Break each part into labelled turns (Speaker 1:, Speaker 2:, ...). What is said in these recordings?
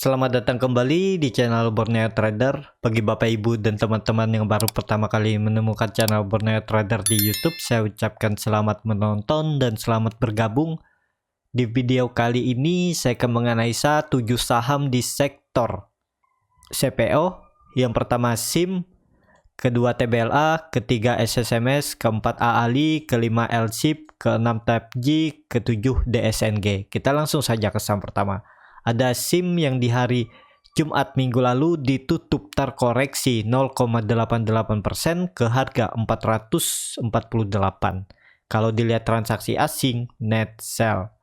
Speaker 1: Selamat datang kembali di channel Borneo Trader. Bagi Bapak Ibu dan teman-teman yang baru pertama kali menemukan channel Borneo Trader di YouTube, saya ucapkan selamat menonton dan selamat bergabung. Di video kali ini saya akan menganalisa 7 saham di sektor CPO. Yang pertama SIM, kedua TBLA, ketiga SSMS, keempat AALI, kelima LSIP, keenam TAPJ, ketujuh DSNG. Kita langsung saja ke saham pertama. Ada SIM yang di hari Jumat minggu lalu ditutup terkoreksi 0,88% ke harga 448. Kalau dilihat transaksi asing, net sell.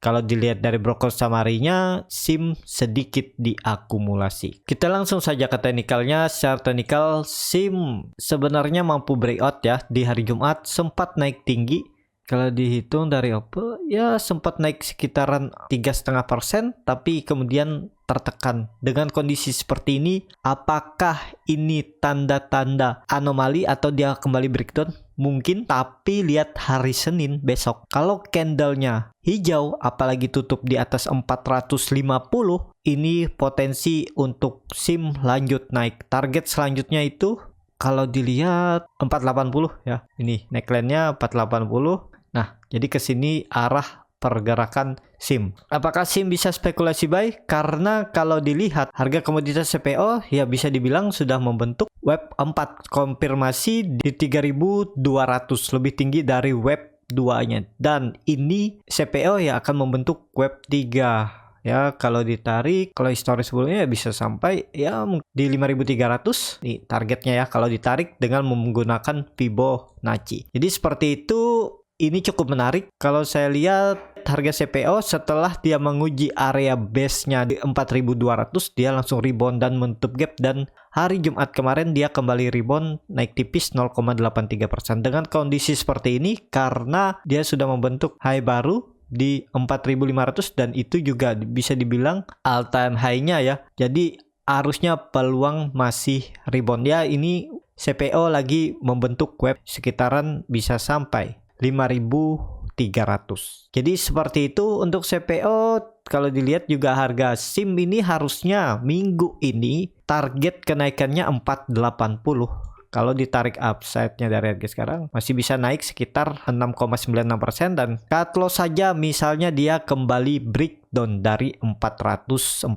Speaker 1: Kalau dilihat dari broker summary-nya, SIM sedikit diakumulasi. Kita langsung saja ke teknikalnya. Secara teknikal, SIM sebenarnya mampu breakout ya. Di hari Jumat sempat naik tinggi. Kalau dihitung dari apa, ya sempat naik sekitaran 3,5%, tapi kemudian tertekan. Dengan kondisi seperti ini, apakah ini tanda-tanda anomali atau dia kembali breakdown? Mungkin, tapi lihat hari Senin besok. Kalau candlenya hijau, apalagi tutup di atas 450, ini potensi untuk SIM lanjut naik. Target selanjutnya itu kalau dilihat 480 ya. Ini neckline-nya 480. Nah, jadi ke sini arah pergerakan SIM. Apakah SIM bisa spekulasi buy? Karena kalau dilihat harga komoditas CPO ya bisa dibilang sudah membentuk web 4, konfirmasi di 3.200, lebih tinggi dari web 2-nya. Dan ini CPO ya akan membentuk web 3. Ya, kalau ditarik, kalau historis sebelumnya ya bisa sampai ya di 5.300 nih targetnya ya kalau ditarik dengan menggunakan Fibonacci. Jadi seperti itu, ini cukup menarik. Kalau saya lihat harga CPO setelah dia menguji area base-nya di 4.200, dia langsung rebound dan menutup gap, dan hari Jumat kemarin dia kembali rebound naik tipis 0,83%. Dengan kondisi seperti ini karena dia sudah membentuk high baru di 4.500 dan itu juga bisa dibilang all time high-nya ya. Jadi harusnya peluang masih rebound ya. Ini CPO lagi membentuk web sekitaran bisa sampai 5.300. Jadi seperti itu untuk CPO. Kalau dilihat juga harga SIM ini harusnya minggu ini target kenaikannya 480. Kalau ditarik upside-nya dari harga sekarang masih bisa naik sekitar 6,96%, dan cut loss saja misalnya dia kembali breakdown dari 448.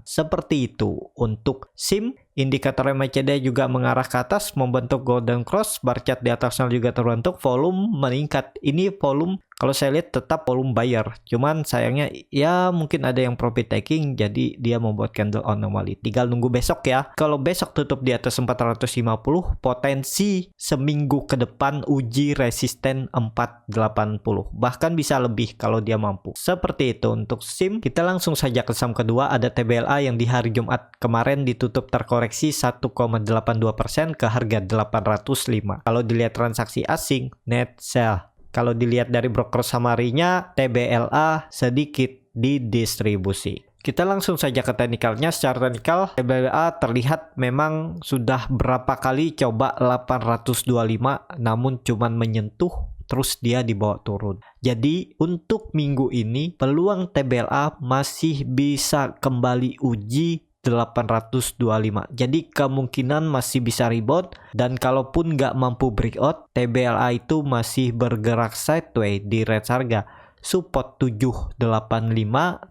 Speaker 1: Seperti itu untuk SIM. Indikator MACD juga mengarah ke atas membentuk golden cross, bar chart di atasnya juga terbentuk, volume meningkat. Ini volume kalau saya lihat tetap volume buyer, cuman sayangnya ya mungkin ada yang profit taking jadi dia membuat candle anomaly. Tinggal nunggu besok ya. Kalau besok tutup di atas 450, potensi seminggu ke depan uji resisten 480, bahkan bisa lebih kalau dia mampu. Seperti itu untuk SIM. Kita langsung saja ke saham kedua. Ada TBLA yang di hari Jumat kemarin ditutup terkoreksi 1,82% ke harga 805. Kalau dilihat transaksi asing, net sell. Kalau dilihat dari broker summary-nya, TBLA sedikit didistribusi. Kita langsung saja ke teknikalnya. Secara teknikal, TBLA terlihat memang sudah berapa kali coba 825 namun cuman menyentuh, terus dia dibawa turun. Jadi untuk minggu ini peluang TBLA masih bisa kembali uji 825. Jadi kemungkinan masih bisa rebound, dan kalaupun nggak mampu breakout, TBLA itu masih bergerak sideways di range harga support 785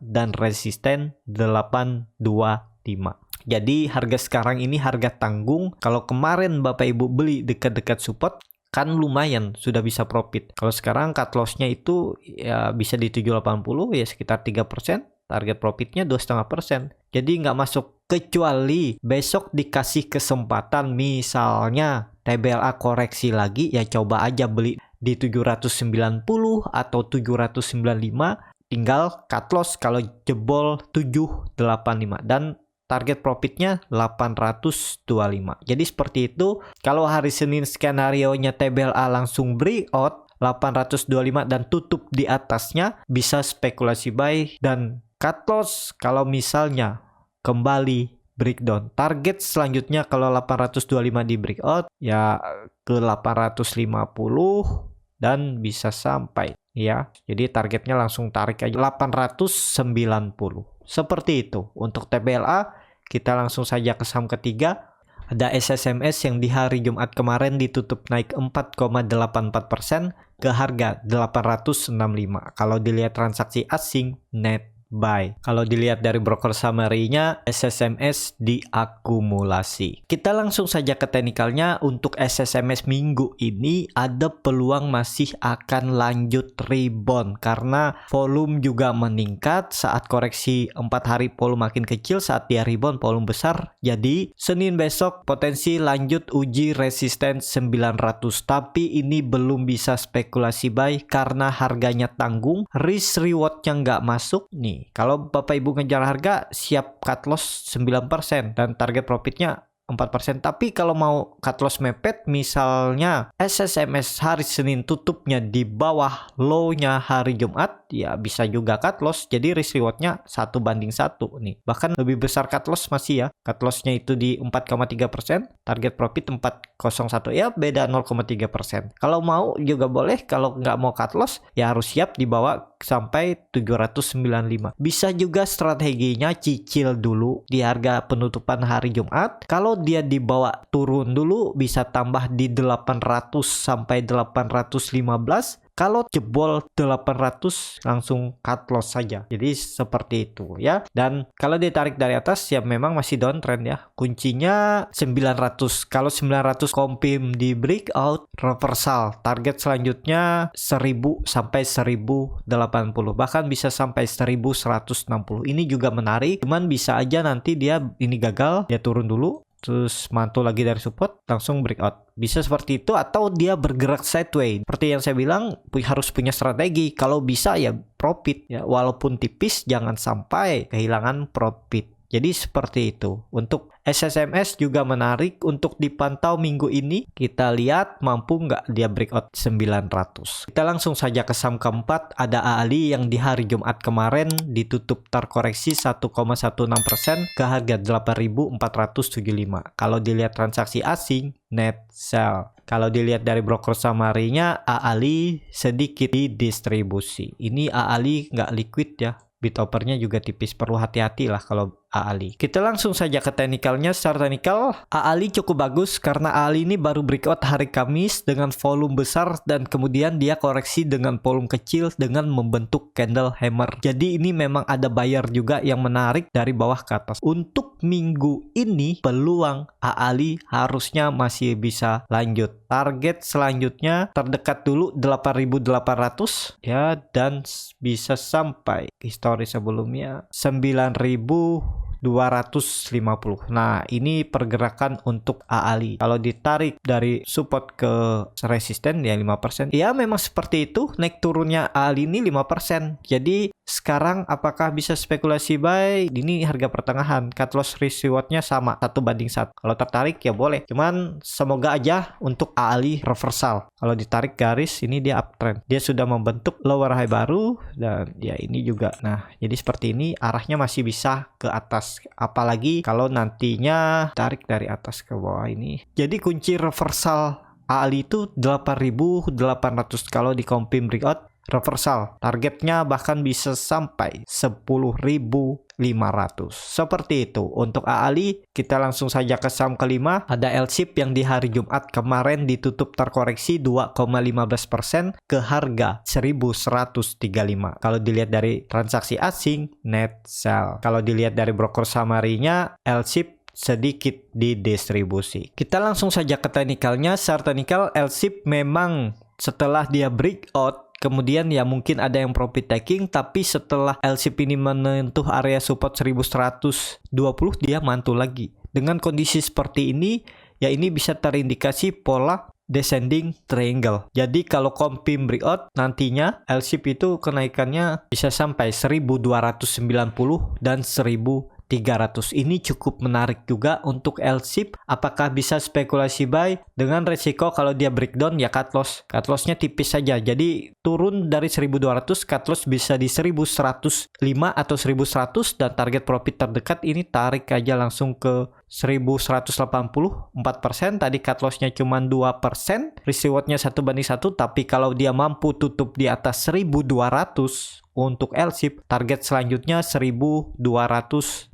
Speaker 1: dan resisten 825. Jadi harga sekarang ini harga tanggung. Kalau kemarin Bapak Ibu beli dekat-dekat support kan lumayan sudah bisa profit. Kalau sekarang cut loss-nya itu ya bisa di 780 ya sekitar 3%. Target profitnya 2,5%. Jadi nggak masuk, kecuali besok dikasih kesempatan misalnya TBLA koreksi lagi, ya coba aja beli di 790 atau 795, tinggal cut loss kalau jebol 785 dan target profitnya 825. Jadi seperti itu. Kalau hari Senin skenario-nya TBLA langsung breakout 825 dan tutup di atasnya, bisa spekulasi buy, dan cut loss kalau misalnya kembali breakdown. Target selanjutnya kalau 825 di breakout ya ke 850 dan bisa sampai ya. Jadi targetnya langsung tarik aja 890. Seperti itu. Untuk TBLA, kita langsung saja ke saham ketiga. Ada SSMS yang di hari Jumat kemarin ditutup naik 4,84% ke harga 865. Kalau dilihat transaksi asing, net buy. Kalau dilihat dari broker summary-nya, SSMS diakumulasi. Kita langsung saja ke teknikalnya. Untuk SSMS minggu ini ada peluang masih akan lanjut rebound karena volume juga meningkat saat koreksi 4 hari volume makin kecil, saat dia rebound volume besar. Jadi Senin besok potensi lanjut uji resisten 900, tapi ini belum bisa spekulasi buy karena harganya tanggung, risk rewardnya nggak masuk nih. Kalau Bapak Ibu ngejar harga, siap cut loss 9% dan target profitnya 4%. Tapi kalau mau cut loss mepet, misalnya SSMS hari Senin tutupnya di bawah low-nya hari Jumat, ya bisa juga cut loss. Jadi risk reward-nya 1:1 nih. Bahkan lebih besar cut loss masih ya. Cut loss-nya itu di 4,3%, target profit 401, ya beda 0,3%. Kalau mau juga boleh, kalau nggak mau cut loss ya harus siap dibawa sampai 795. Bisa juga strateginya cicil dulu di harga penutupan hari Jumat. Kalau dia dibawa turun dulu, bisa tambah di 800 sampai 815. Kalau jebol 800 langsung cut loss saja. Jadi seperti itu ya. Dan kalau ditarik dari atas ya memang masih downtrend ya. Kuncinya 900. Kalau 900 confirm di breakout, reversal. Target selanjutnya 1000 sampai 1080. Bahkan bisa sampai 1160. Ini juga menarik. Cuman bisa aja nanti dia ini gagal, dia turun dulu, terus mantul lagi dari support, langsung breakout. Bisa seperti itu, atau dia bergerak sideways. Seperti yang saya bilang, harus punya strategi. Kalau bisa ya profit ya, walaupun tipis jangan sampai kehilangan profit. Jadi seperti itu. Untuk SSMS juga menarik untuk dipantau minggu ini. Kita lihat mampu nggak dia breakout 900. Kita langsung saja ke saham keempat. Ada AALI yang di hari Jumat kemarin ditutup terkoreksi 1,16% ke harga 8.475. Kalau dilihat transaksi asing, net sell. Kalau dilihat dari broker summary-nya, AALI sedikit didistribusi. Ini AALI nggak liquid ya. Bid offer-nya juga tipis, perlu hati-hati lah kalau AALI. Kita langsung saja ke teknikalnya. Secara teknikal, AALI cukup bagus karena AALI ini baru breakout hari Kamis dengan volume besar dan kemudian dia koreksi dengan volume kecil dengan membentuk candle hammer. Jadi ini memang ada buyer juga yang menarik dari bawah ke atas. Untuk minggu ini peluang AALI harusnya masih bisa lanjut. Target selanjutnya terdekat dulu 8.800 ya, dan bisa sampai histori sebelumnya 9.250. Nah, ini pergerakan untuk AALI. Kalau ditarik dari support ke resisten ya 5%. Ya memang seperti itu, naik turunnya AALI ini 5%. Jadi sekarang apakah bisa spekulasi buy? Ini harga pertengahan, cut loss risk rewardnya sama 1:1. Kalau tertarik ya boleh. Cuman semoga aja untuk AALI reversal. Kalau ditarik garis ini dia uptrend. Dia sudah membentuk lower high baru dan ya ini juga. Nah, jadi seperti ini arahnya masih bisa ke atas. Apalagi kalau nantinya tarik dari atas ke bawah ini. Jadi kunci reversal AALI itu 8.800 kalau di confirm breakout. Reversal targetnya bahkan bisa sampai 10.500. Seperti itu untuk AALI. Kita langsung saja ke saham kelima. Ada LSIP yang di hari Jumat kemarin ditutup terkoreksi 2,15% ke harga 1.135. Kalau dilihat dari transaksi asing, net sell. Kalau dilihat dari broker summary-nya, LSIP sedikit didistribusi. Kita langsung saja ke teknikalnya. Secara teknikal, LSIP memang setelah dia breakout, kemudian ya mungkin ada yang profit taking, tapi setelah LSIP ini menyentuh area support 1120, dia mantul lagi. Dengan kondisi seperti ini, ya ini bisa terindikasi pola descending triangle. Jadi kalau confirm breakout, nantinya LSIP itu kenaikannya bisa sampai 1290 dan 1300. Ini cukup menarik juga untuk LSIP. Apakah bisa spekulasi buy? Dengan resiko kalau dia breakdown ya cut loss. Cut lossnya tipis saja. Jadi turun dari 1200, cut loss bisa di 1105 atau 1100 dan target profit terdekat ini tarik aja langsung ke 1180 4%, tadi cut lossnya cuma 2%, risk rewardnya 1:1, tapi kalau dia mampu tutup di atas 1200 untuk LSIP, target selanjutnya 1280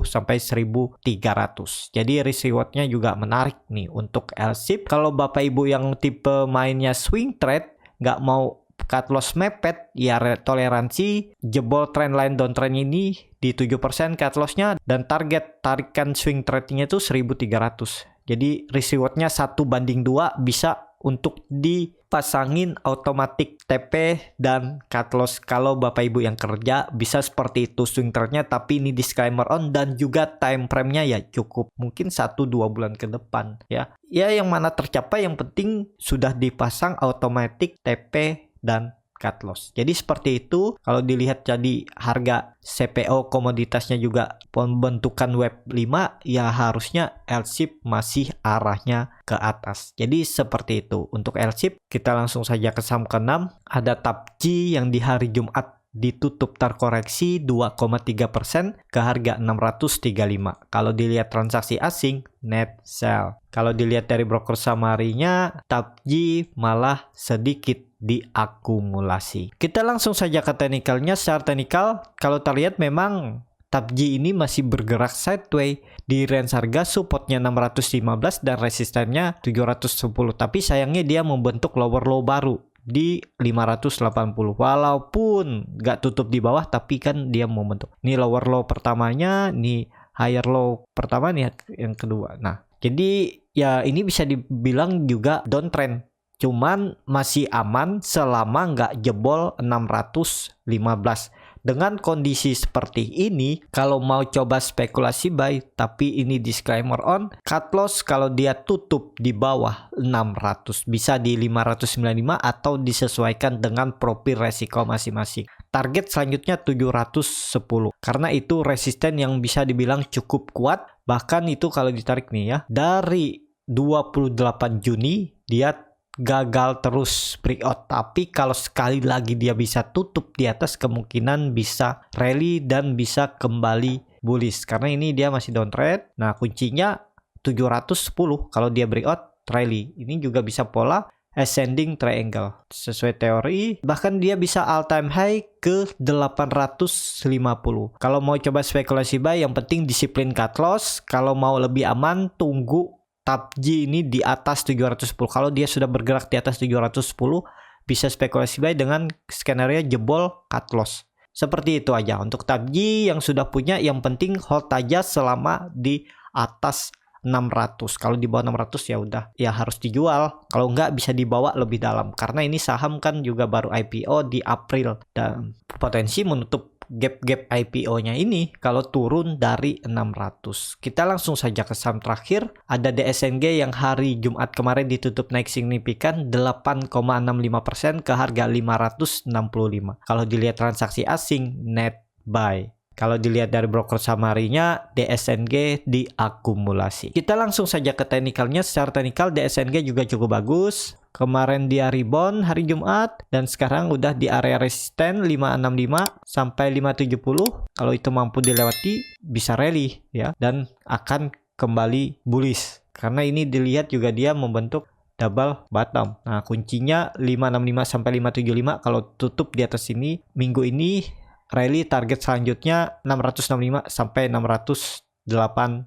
Speaker 1: sampai 1300. Jadi risk rewardnya juga menarik nih untuk LSIP. Kalau Bapak Ibu yang tipe mainnya swing trade, nggak mau cut loss mepet, ya toleransi jebol trendline downtrend ini di 7% cut lossnya, dan target tarikan swing tradingnya itu 1300. Jadi risk rewardnya 1:2 bisa untuk dipasangin automatic TP dan cut loss. Kalau Bapak Ibu yang kerja bisa seperti itu swing trade-nya, tapi ini disclaimer on, dan juga time frame-nya ya cukup mungkin 1-2 bulan ke depan ya. Ya yang mana tercapai, yang penting sudah dipasang automatic TP dan cut loss. Jadi seperti itu. Kalau dilihat jadi harga CPO komoditasnya juga pembentukan web 5, ya harusnya LSIP masih arahnya ke atas. Jadi seperti itu. Untuk LSIP kita langsung saja ke saham ke-6. Ada TAPJI yang di hari Jumat ditutup terkoreksi 2,3% ke harga 635. Kalau dilihat transaksi asing, net sell. Kalau dilihat dari broker summary-nya, TAPJI malah sedikit diakumulasi. Kita langsung saja ke teknikalnya. Secara teknikal, kalau terlihat memang TAPJI ini masih bergerak sideways. Di range harga supportnya 615 dan resistennya 710. Tapi sayangnya dia membentuk lower low baru di 580. Walaupun nggak tutup di bawah, tapi kan dia membentuk. Ini lower low pertamanya, ini higher low pertama, nih yang kedua. Nah, jadi ya ini bisa dibilang juga downtrend. Cuman masih aman selama nggak jebol 615. Dengan kondisi seperti ini, kalau mau coba spekulasi buy, tapi ini disclaimer on, cut loss kalau dia tutup di bawah 600, bisa di 595 atau disesuaikan dengan profil resiko masing-masing. Target selanjutnya 710, karena itu resisten yang bisa dibilang cukup kuat. Bahkan itu kalau ditarik nih ya, dari 28 Juni dia gagal terus breakout, tapi kalau sekali lagi dia bisa tutup di atas, kemungkinan bisa rally dan bisa kembali bullish, karena ini dia masih downtrend. Nah kuncinya 710 kalau dia breakout rally. Ini juga bisa pola ascending triangle sesuai teori, bahkan dia bisa all time high ke 850. Kalau mau coba spekulasi buy, yang penting disiplin cut loss. Kalau mau lebih aman, tunggu TAPJI ini di atas 710. Kalau dia sudah bergerak di atas 710, bisa spekulasi buy dengan skenario jebol cut loss. Seperti itu aja untuk TAPJI yang sudah punya. Yang penting hold aja selama di atas 600. Kalau di bawah 600 ya udah, ya harus dijual. Kalau nggak bisa dibawa lebih dalam, karena ini saham kan juga baru IPO di April dan potensi menutup gap-gap IPO-nya ini kalau turun dari 600. Kita langsung saja ke saham terakhir. Ada DSNG yang hari Jumat kemarin ditutup naik signifikan 8,65% ke harga 565. Kalau dilihat transaksi asing, net buy. Kalau dilihat dari broker summary-nya, DSNG diakumulasi. Kita langsung saja ke teknikalnya. Secara teknikal DSNG juga cukup bagus. Kemarin dia rebound hari Jumat dan sekarang udah di area resisten 565 sampai 570. Kalau itu mampu dilewati, bisa rally ya, dan akan kembali bullish. Karena ini dilihat juga dia membentuk double bottom. Nah, kuncinya 565 sampai 575. Kalau tutup di atas ini minggu ini rally, target selanjutnya 665 sampai 680.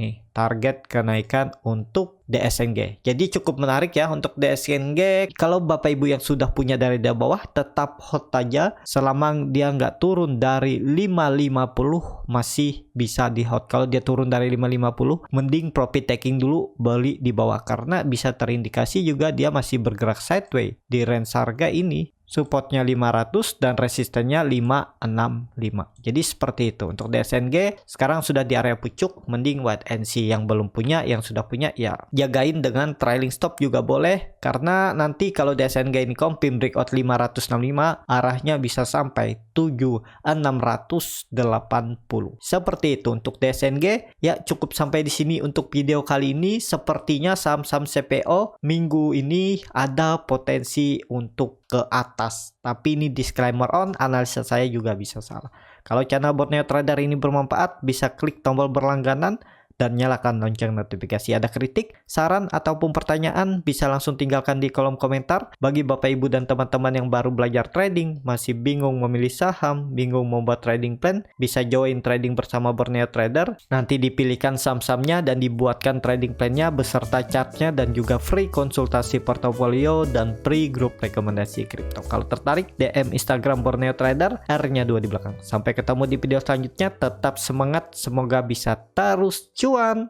Speaker 1: Nih, target kenaikan untuk DSNG. Jadi cukup menarik ya untuk DSNG. Kalau Bapak Ibu yang sudah punya dari bawah, tetap hold aja selama dia nggak turun dari 550, masih bisa di hold. Kalau dia turun dari 550, mending profit taking dulu, beli di bawah, karena bisa terindikasi juga dia masih bergerak sideways di range harga ini. Supportnya 500 dan resistennya 565. Jadi seperti itu untuk DSNG. Sekarang sudah di area pucuk, mending wait and see. Yang belum punya, yang sudah punya ya jagain dengan trailing stop juga boleh, karena nanti kalau DSNG ini confirm breakout 565, arahnya bisa sampai 680. Seperti itu untuk DSNG. Ya cukup sampai di sini untuk video kali ini. Sepertinya saham-saham CPO minggu ini ada potensi untuk ke atas, tapi ini disclaimer on, analisa saya juga bisa salah. Kalau channel Borneo Trader ini bermanfaat, bisa klik tombol berlangganan dan nyalakan lonceng notifikasi. Ada kritik, saran, ataupun pertanyaan bisa langsung tinggalkan di kolom komentar. Bagi Bapak Ibu dan teman-teman yang baru belajar trading, masih bingung memilih saham, bingung membuat trading plan, bisa join trading bersama Borneo Trader. Nanti dipilihkan saham-sahamnya dan dibuatkan trading plan-nya beserta chartnya dan juga free konsultasi portofolio dan free grup rekomendasi kripto. Kalau tertarik, DM Instagram Borneo Trader, R-nya 2 di belakang. Sampai ketemu di video selanjutnya, tetap semangat, semoga bisa terus cuan.